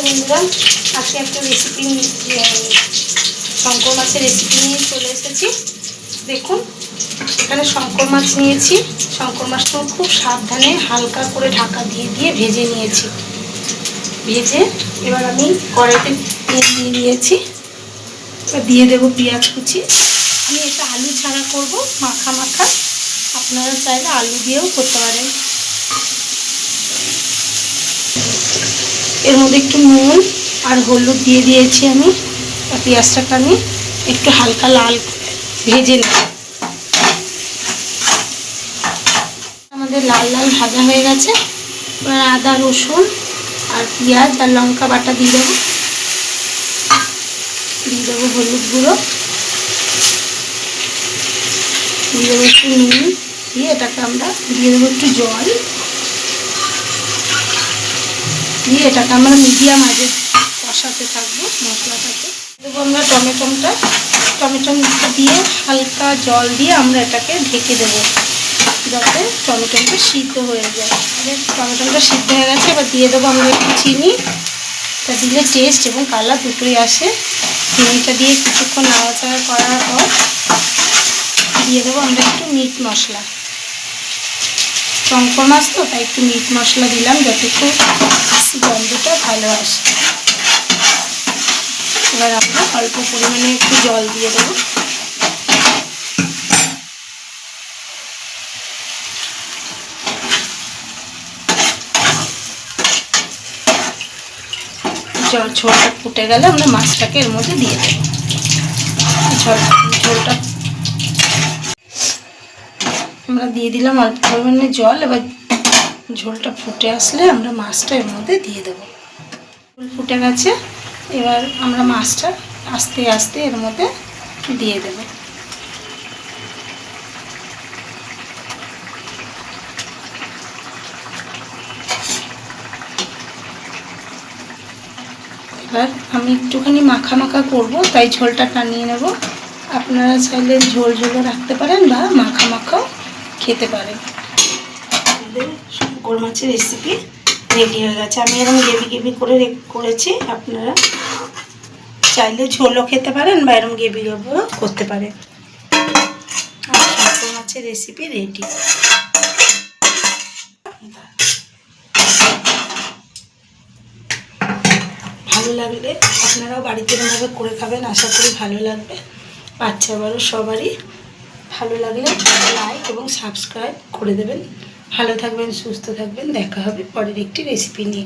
বন্ধুরা, আজকে একটা রেসিপি শঙ্কর মাছের রেসিপি নিয়ে চলে এসেছি। দেখুন, এখানে শঙ্কর মাছ নিয়েছি। শঙ্কর মাছটা খুব সাবধানে হালকা করে ঢাকা দিয়ে দিয়ে ভেজে নিয়েছি। ভেজে এবার আমি কড়াইতে তেল দিয়ে দিয়েছি। এবার দিয়ে দেবো পেঁয়াজ কুচি। আমি এটা আলু ছাড়া করব, মাখা মাখা। আপনারা চাইলে আলু দিয়েও করতে পারেন। এর মধ্যে একটু নুন আর হলুদ দিয়ে দিয়েছি আমি। পেঁয়াজটাকে আমি একটু হালকা লাল ভেজে নেব। আমাদের লাল লাল ভাজা হয়ে গেছে। এবার আদা রসুন আর পেঁয়াজ আর লঙ্কা বাটা দিয়ে দেবো। দিয়ে দেবো হলুদ গুঁড়ো, দিয়ে দেবো একটু নুন, দিয়ে এটাকে আমরা দিয়ে দেবো একটু জল, দিয়ে এটাকে আমরা মিডিয়াম আঁচে কষাতে থাকবো মশলাটাকে। দেবো আমরা টমেটোটা দিয়ে হালকা জল দিয়ে আমরা এটাকে ঢেকে দেবো, যাতে টমেটোটা সিদ্ধ হয়ে যায়। টমেটোটা সিদ্ধ হয়ে গেছে। এবার দিয়ে দেবো আমরা একটু চিনি। এটা দিলে টেস্ট এবং কালার দুটোই আসে। চিনিটা দিয়ে কিছুক্ষণ নাড়াচাড়া করার পর দিয়ে দেবো আমরা একটু মিট মশলা। শঙ্কর মাছ তো, তাই একটু মিট মশলা দিলাম যাতে একটু গন্ধটা ভালো আসে। এবার আমরা অল্প পরিমাণে একটু জল দিয়ে দেবো। ঝোলটা ফুটে গেলে আমরা মাছটাকে এর মধ্যে দিয়ে দেবো। ঝোলটা আমরা দিয়ে দিলাম অল্প পরিমাণে জল। এবার ঝোলটা ফুটে আসলে আমরা মাছটা এর মধ্যে দিয়ে দেবো। ঝোল ফুটে গেছে। এবার আমরা মাছটা আস্তে আস্তে এর মধ্যে দিয়ে দেবো। এবার আমি একটুখানি মাখা মাখা করব, তাই ঝোলটা টানিয়ে নেব। আপনারা চাইলে ঝোল ঝোলও রাখতে পারেন বা মাখা মাখাও খেতে পারেন। আমাদের শঙ্কর মাছের রেসিপি রেডি হয়ে গেছে। আমি এরকম গ্রেভি করে করেছি। আপনারা চাইলে ঝোলও খেতে পারেন বা এরকম গ্রেভিও করতে পারেন। আর শঙ্কর মাছের রেসিপি রেডি। ভালো লাগলে আপনারাও বাড়িতে এরকমভাবে করে খাবেন, আশা করি ভালো লাগবে। বাচ্চা বড় সবারই ভালো লাগলে লাইক এবং সাবস্ক্রাইব করে দেবেন। ভালো থাকবেন, সুস্থ থাকবেন। দেখা হবে পরের একটি রেসিপি নিয়ে।